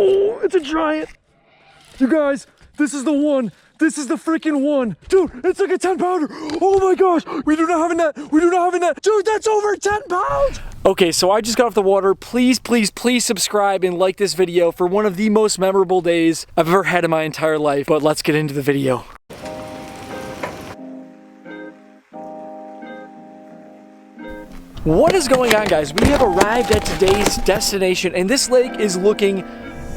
Oh, it's a giant. You guys, this is the one. This is the freaking one. Dude, it's like a 10 pounder. Oh my gosh, we do not have a net. We do not have a net. Dude, that's over 10 pounds. Okay, so I just got off the water. Please, please, please subscribe and like this video for one of the most memorable days I've ever had in my entire life. But let's get into the video. What is going on, guys? We have arrived at today's destination and this lake is looking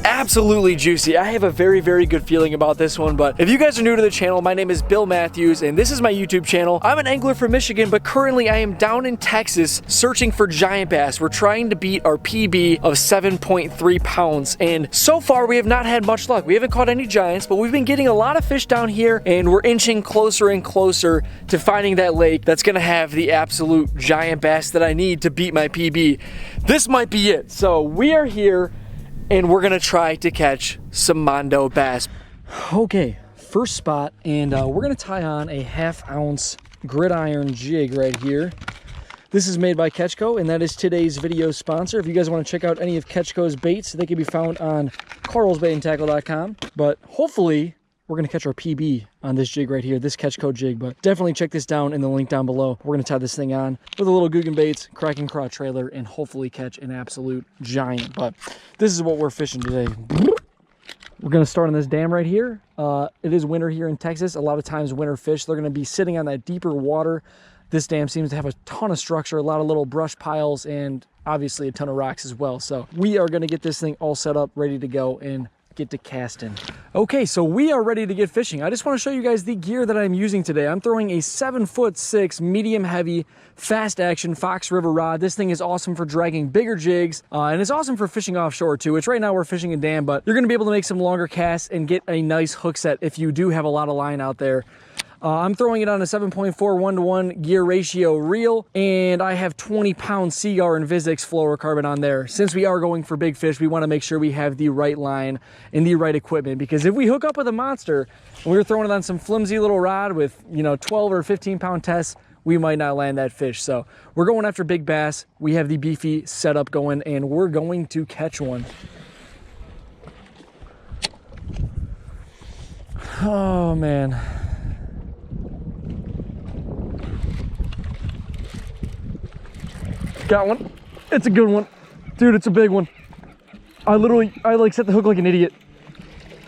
absolutely juicy. I have a very, very good feeling about this one. But if you guys are new to the channel, my name is Bill Matthews and this is my YouTube channel. I'm an angler from Michigan, but currently I am down in Texas searching for giant bass. We're trying to beat our PB of 7.3 pounds. And so far we have not had much luck. We haven't caught any giants, but we've been getting a lot of fish down here and we're inching closer and closer to finding that lake that's gonna have the absolute giant bass that I need to beat my PB. This might be it. So we are here and we're gonna try to catch some Mondo bass. Okay, first spot, and we're gonna tie on a 1/2 ounce gridiron jig right here. This is made by Ketchko, and that is today's video sponsor. If you guys wanna check out any of Ketchko's baits, they can be found on carlsbaitandtackle.com. But hopefully, we're gonna catch our PB on this jig right here, this Ketchko jig, but definitely check this down in the link down below. We're gonna tie this thing on with a little Guggen baits, cracking craw trailer, and hopefully catch an absolute giant. But this is what we're fishing today. We're gonna start on this dam right here. It is winter here in Texas. A lot of times winter fish, they're gonna be sitting on that deeper water. This dam seems to have a ton of structure, a lot of little brush piles, and obviously a ton of rocks as well. So we are gonna get this thing all set up, ready to go, and get to casting. Okay, so we are ready to get fishing. I just want to show you guys the gear that I'm using today. I'm throwing a 7'6" medium heavy fast action Fox River rod. This thing is awesome for dragging bigger jigs, and it's awesome for fishing offshore too, which right now we're fishing a dam, but you're going to be able to make some longer casts and get a nice hook set if you do have a lot of line out there. I'm throwing it on a 7.4 1-to-1 gear ratio reel, and I have 20-pound Seaguar and Vizix fluorocarbon on there. Since we are going for big fish, we want to make sure we have the right line and the right equipment, because if we hook up with a monster and we're throwing it on some flimsy little rod with, 12 or 15-pound tests, we might not land that fish. So we're going after big bass. We have the beefy setup going, and we're going to catch one. Oh, man. Got one. It's a good one. Dude, it's a big one. I like set the hook like an idiot.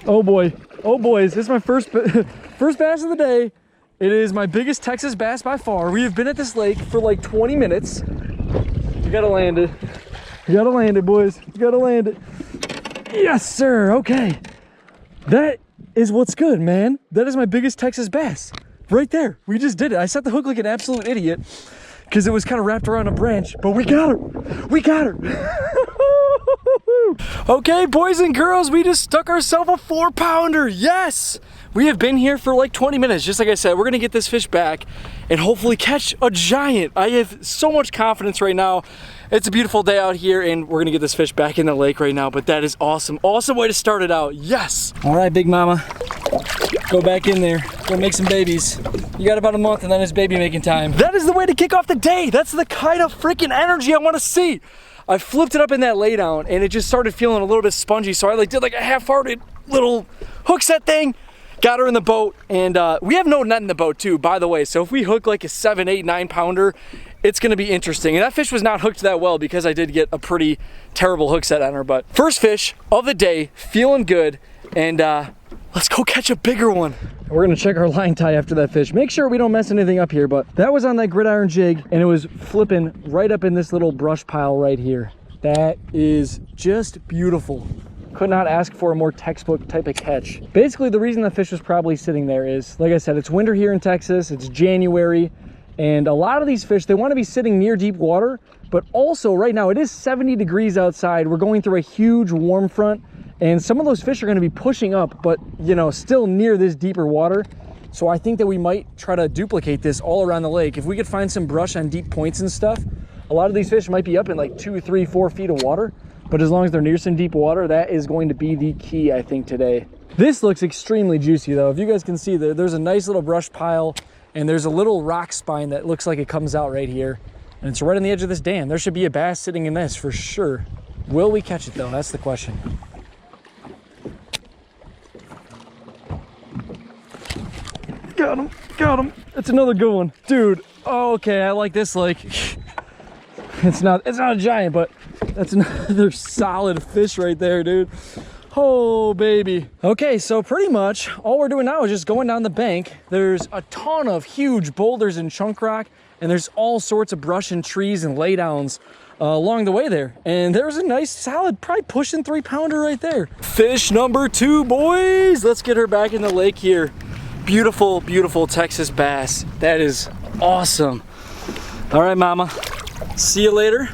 Oh boy. Oh boys, this is my first bass of the day. It is my biggest Texas bass by far. We have been at this lake for like 20 minutes. You gotta land it. You gotta land it, boys. You gotta land it. Yes, sir. Okay. That is what's good, man. That is my biggest Texas bass. Right there. We just did it. I set the hook like an absolute idiot, because it was kind of wrapped around a branch, but we got her. We got her. Okay, boys and girls, we just stuck ourselves a 4-pounder. Yes! We have been here for like 20 minutes. Just like I said, we're gonna get this fish back and hopefully catch a giant. I have so much confidence right now. It's a beautiful day out here and we're gonna get this fish back in the lake right now, but that is awesome. Awesome way to start it out. Yes! All right, big mama. Go back in there, go make some babies. You got about a month and then it's baby making time. That is the way to kick off the day. That's the kind of freaking energy I want to see. I flipped it up in that laydown and it just started feeling a little bit spongy. So I did like a half-hearted little hook set thing, got her in the boat, and we have no net in the boat too, by the way. So if we hook like a 7, 8, 9 pounder, it's gonna be interesting. And that fish was not hooked that well because I did get a pretty terrible hook set on her. But first fish of the day, feeling good, and let's go catch a bigger one. We're gonna check our line tie after that fish. Make sure we don't mess anything up here, but that was on that gridiron jig and it was flipping right up in this little brush pile right here. That is just beautiful. Could not ask for a more textbook type of catch. Basically, the reason the fish was probably sitting there is, like I said, it's winter here in Texas, it's January, and a lot of these fish, they wanna be sitting near deep water, but also right now it is 70 degrees outside. We're going through a huge warm front, and some of those fish are going to be pushing up, but still near this deeper water. So I think that we might try to duplicate this all around the lake. If we could find some brush on deep points and stuff, a lot of these fish might be up in like 2, 3, 4 feet of water, but as long as they're near some deep water, that is going to be the key, I think, today. This looks extremely juicy though. If you guys can see, there's a nice little brush pile and there's a little rock spine that looks like it comes out right here. And it's right on the edge of this dam. There should be a bass sitting in this for sure. Will we catch it though? That's the question. Got him. Got him. It's another good one. Dude. Oh, okay. I like this lake. It's not a giant, but that's another solid fish right there, dude. Oh, baby. Okay, so pretty much all we're doing now is just going down the bank. There's a ton of huge boulders and chunk rock, and there's all sorts of brush and trees and laydowns along the way there. And there's a nice solid, probably pushing 3-pounder right there. Fish number 2, boys. Let's get her back in the lake here. Beautiful, beautiful Texas bass. That is awesome. All right, mama. See you later.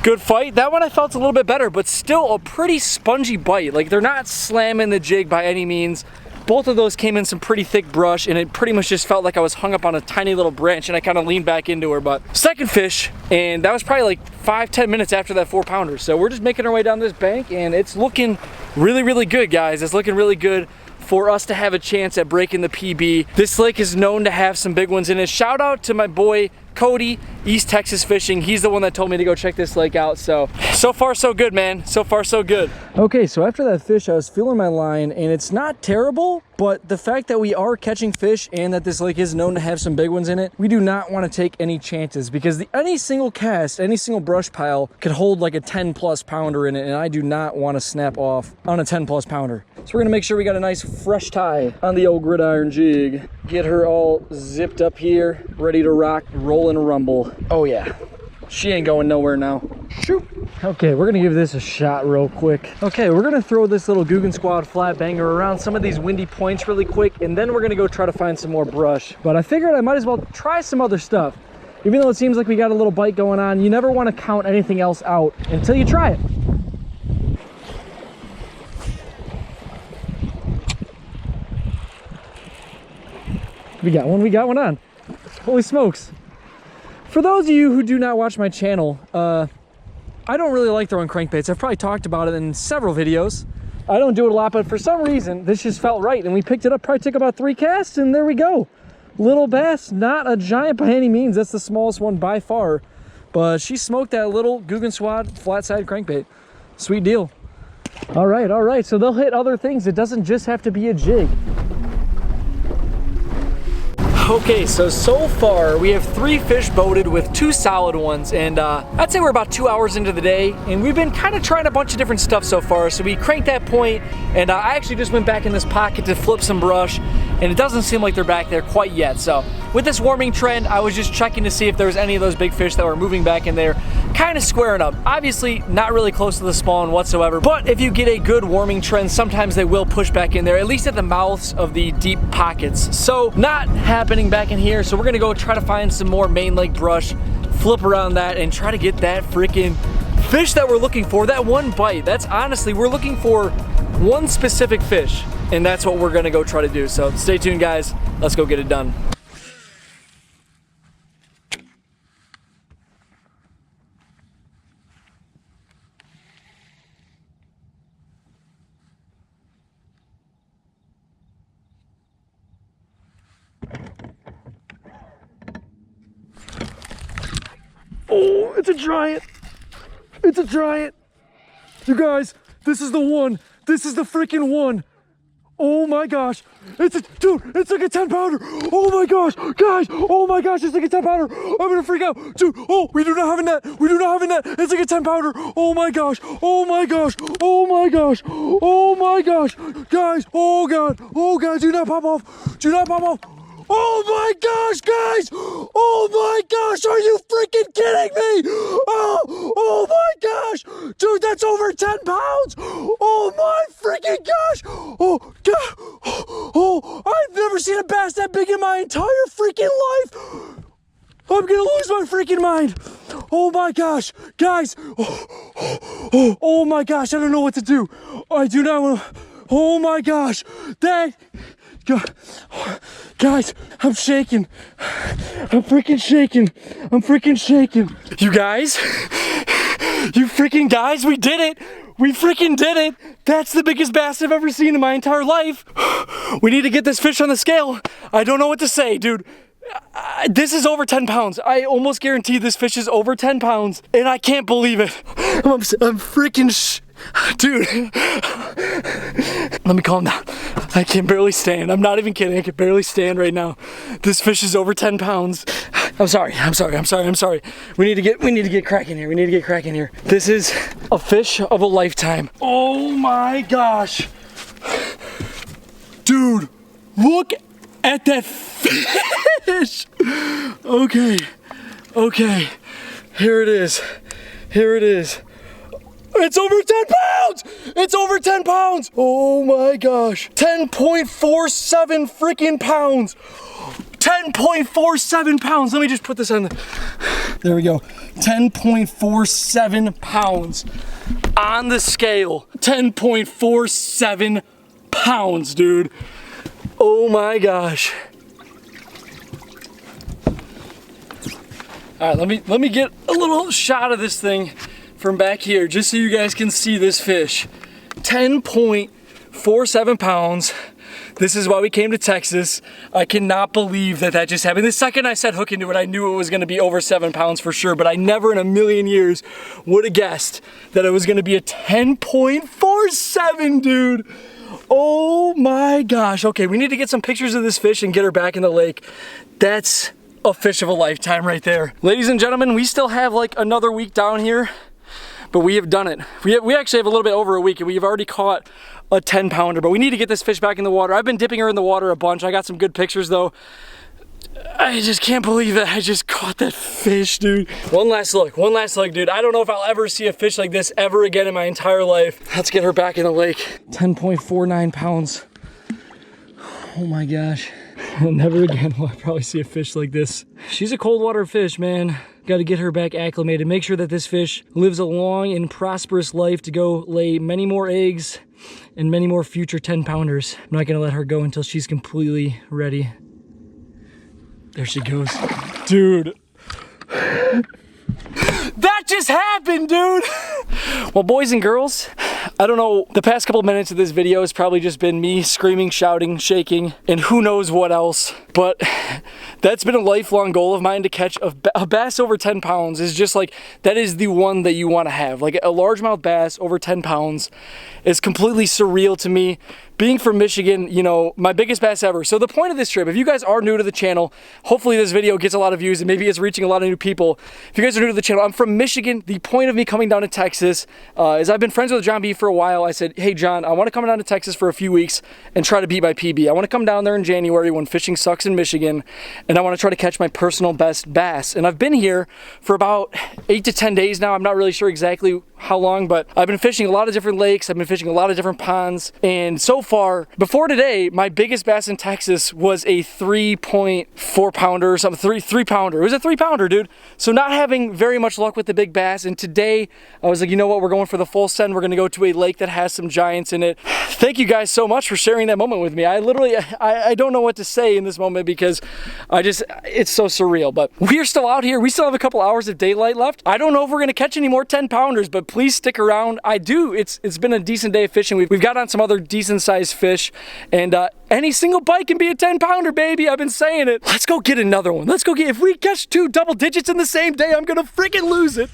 Good fight. That one I felt a little bit better, but still a pretty spongy bite. Like, they're not slamming the jig by any means. Both of those came in some pretty thick brush, and it pretty much just felt like I was hung up on a tiny little branch, and I kind of leaned back into her. But second fish, and that was probably like 5-10 minutes after that 4-pounder. So we're just making our way down this bank, and it's looking really, really good, guys. It's looking really good for us to have a chance at breaking the PB. This lake is known to have some big ones in it. Shout out to my boy Cody, East Texas Fishing. He's the one that told me to go check this lake out. So far so good, man. So far so good. Okay, so after that fish, I was feeling my line, and it's not terrible, but the fact that we are catching fish and that this lake is known to have some big ones in it, we do not want to take any chances, because any single cast, any single brush pile could hold like a 10+ pounder in it, and I do not want to snap off on a 10+ pounder. So we're gonna make sure we got a nice fresh tie on the old gridiron jig. Get her all zipped up here, ready to rock, roll and rumble. Oh yeah, she ain't going nowhere now. Shoot. Okay, we're gonna give this a shot real quick. Okay, we're gonna throw this little Guggen Squad flat banger around some of these windy points really quick, and then we're gonna go try to find some more brush. But I figured I might as well try some other stuff. Even though it seems like we got a little bite going on, you never want to count anything else out until you try it. We got one on. Holy smokes. For those of you who do not watch my channel, I don't really like throwing crankbaits. I've probably talked about it in several videos. I don't do it a lot, but for some reason, this just felt right. And we picked it up, probably took about 3 casts, and there we go. Little bass, not a giant by any means. That's the smallest one by far. But she smoked that little Guggen Squad flat side crankbait. Sweet deal. All right. So they'll hit other things. It doesn't just have to be a jig. Okay, so far we have 3 fish boated with 2 solid ones, and I'd say we're about 2 hours into the day, and we've been kind of trying a bunch of different stuff so far. So we cranked that point, and I actually just went back in this pocket to flip some brush, and it doesn't seem like they're back there quite yet. So with this warming trend, I was just checking to see if there was any of those big fish that were moving back in there, kind of squaring up. Obviously not really close to the spawn whatsoever, but if you get a good warming trend, sometimes they will push back in there, at least at the mouths of the deep pockets. So not happening back in here, so we're gonna go try to find some more main lake brush, flip around that, and try to get that freaking fish that we're looking for, that one bite. That's honestly, we're looking for one specific fish, and that's what we're gonna go try to do. So stay tuned, guys. Let's go get it done. Oh, it's a giant. It's a giant. You guys, this is the one. This is the freaking one. Oh my gosh. Dude, it's like a 10-pounder. Oh my gosh, guys. Oh my gosh, it's like a 10-pounder. I'm gonna freak out. Dude, oh, we do not have a net. We do not have a net. It's like a 10-pounder. Oh my gosh. Oh my gosh. Oh my gosh. Oh my gosh. Guys, oh God. Oh God, do not pop off. Do not pop off. Oh my gosh, guys! Oh my gosh, are you freaking kidding me? Oh my gosh! Dude, that's over 10 pounds! Oh my freaking gosh! Oh God! Oh, I've never seen a bass that big in my entire freaking life! I'm gonna lose my freaking mind! Oh my gosh, guys! Oh my gosh, I don't know what to do. I do not want to... Oh my gosh, that... Guys, I'm shaking. I'm freaking shaking. I'm freaking shaking. You guys, you freaking guys, we did it. We freaking did it. That's the biggest bass I've ever seen in my entire life. We need to get this fish on the scale. I don't know what to say, dude. This is over 10 pounds. I almost guarantee this fish is over 10 pounds, and I can't believe it. I'm freaking dude. Let me calm down. I can barely stand. I'm not even kidding. I can barely stand right now. This fish is over 10 pounds. I'm sorry. We need to get cracking here. We need to get cracking here. This is a fish of a lifetime. Oh my gosh. Dude, look at that fish. Okay. Here it is. It's over 10 pounds! It's over 10 pounds! Oh my gosh. 10.47 freaking pounds. 10.47 pounds. Let me just put this on there we go. 10.47 pounds on the scale. 10.47 pounds, dude. Oh my gosh. All right, let me get a little shot of this thing from back here, just so you guys can see this fish. 10.47 pounds. This is why we came to Texas. I cannot believe that just happened. The second I said hook into it, I knew it was gonna be over 7 pounds for sure, but I never in a million years would have guessed that it was gonna be a 10.47, dude. Oh my gosh. Okay, we need to get some pictures of this fish and get her back in the lake. That's a fish of a lifetime right there. Ladies and gentlemen, we still have like another week down here, but we have done it. We actually have a little bit over a week, and we've already caught a 10 pounder, but we need to get this fish back in the water. I've been dipping her in the water a bunch. I got some good pictures though. I just can't believe that I just caught that fish, dude. One last look, dude. I don't know if I'll ever see a fish like this ever again in my entire life. Let's get her back in the lake. 10.49 pounds. Oh my gosh. Never again will I probably see a fish like this. She's a cold water fish, man. Got to get her back acclimated. Make sure that this fish lives a long and prosperous life to go lay many more eggs and many more future 10 pounders. I'm not going to let her go until she's completely ready. There she goes. Dude. That just happened, dude. Well, boys and girls, I don't know, the past couple minutes of this video has probably just been me screaming, shouting, shaking, and who knows what else. But that's been a lifelong goal of mine, to catch a bass over 10 pounds. Is just like, that is the one that you want to have. Like a largemouth bass over 10 pounds is completely surreal to me. Being from Michigan, you know, my biggest bass ever. So the point of this trip, if you guys are new to the channel, hopefully this video gets a lot of views and maybe it's reaching a lot of new people. If you guys are new to the channel, I'm from Michigan. The point of me coming down to Texas is I've been friends with Jon B for a while. I said, hey John, I want to come down to Texas for a few weeks and try to beat my PB. I want to come down there in January when fishing sucks in Michigan, and I want to try to catch my personal best bass. And I've been here for about 8 to 10 days now. I'm not really sure exactly how long, but I've been fishing a lot of different lakes. I've been fishing a lot of different ponds, and so far, before today, my biggest bass in Texas was a 3.4 pounder or something, three pounder. It was a 3 pounder, dude. So not having very much luck with the big bass, and today I was like, you know what, we're going for the full send. We're gonna go to a lake that has some giants in it. Thank you guys so much for sharing that moment with me. I literally, I don't know what to say in this moment, because it's so surreal. But we're still out here. We still have a couple hours of daylight left. I don't know if we're gonna catch any more 10 pounders, but please stick around. I do. It's been a decent day of fishing. We've got on some other decent sized fish, and any single bite can be a 10 pounder, baby. I've been saying it. Let's go get another one. Let's go get, if we catch 2 double digits in the same day, I'm gonna freaking lose it.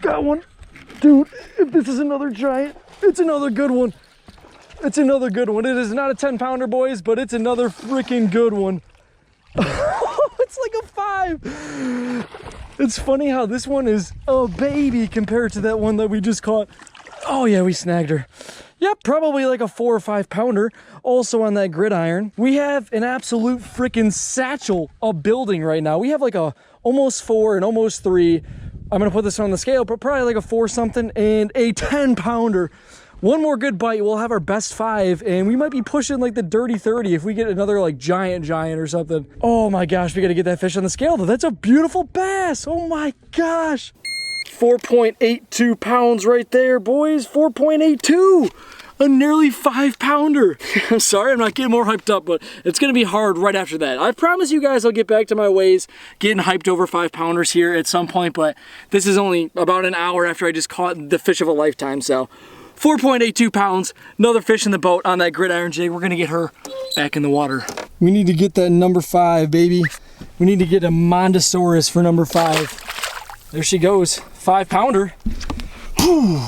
Got one. Dude, if this is another giant, it's another good one. It's another good one. It is not a 10 pounder, boys, but it's another freaking good one. It's like a 5. It's funny how this one is a baby compared to that one that we just caught. Oh yeah, we snagged her. Yep, probably like a 4 or 5 pounder. Also on that gridiron. We have an absolute freaking satchel of building right now. We have like a almost 4 and almost 3. I'm gonna put this on the scale, but probably like a 4 something and a 10 pounder. One more good bite, we'll have our best 5, and we might be pushing like the dirty 30 if we get another like giant or something. Oh my gosh, we gotta get that fish on the scale though. That's a beautiful bass. Oh my gosh. 4.82 pounds right there, boys. 4.82. A nearly 5 pounder. I'm sorry, I'm not getting more hyped up, but it's gonna be hard right after that. I promise you guys I'll get back to my ways, getting hyped over 5 pounders here at some point, but this is only about an hour after I just caught the fish of a lifetime, so 4.82 pounds. Another fish in the boat on that gridiron jig. We're gonna get her back in the water. We need to get that number 5, baby. We need to get a Mondosaurus for number 5. There she goes, 5-pounder.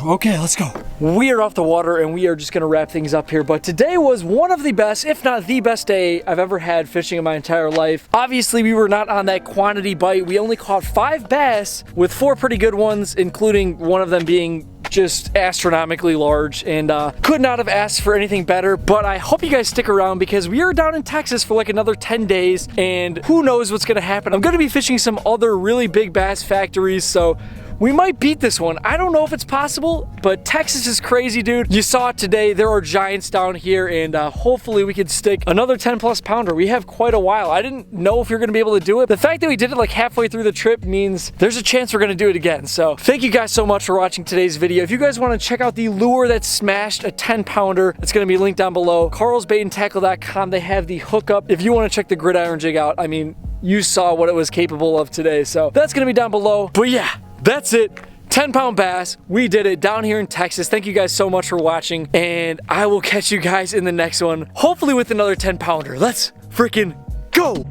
Okay, let's go. We are off the water and we are just gonna wrap things up here, but today was one of the best, if not the best day I've ever had fishing in my entire life. Obviously, we were not on that quantity bite. We only caught 5 bass with 4 pretty good ones, including one of them being just astronomically large, and could not have asked for anything better. But I hope you guys stick around because we are down in Texas for like another 10 days and who knows what's gonna happen. I'm gonna be fishing some other really big bass factories, so we might beat this one. I don't know if it's possible, but Texas is crazy, dude. You saw it today. There are giants down here, and hopefully we could stick another 10+ pounder. We have quite a while. I didn't know if you're gonna be able to do it. The fact that we did it like halfway through the trip means there's a chance we're gonna do it again. So thank you guys so much for watching today's video. If you guys wanna check out the lure that smashed a 10-pounder, it's gonna be linked down below. carlsbaitandtackle.com, they have the hookup. If you wanna check the gridiron jig out, I mean, you saw what it was capable of today. So that's gonna be down below. But yeah, that's it. 10-pound bass. We did it down here in Texas. Thank you guys so much for watching, and I will catch you guys in the next one, hopefully with another 10-pounder. Let's freaking go.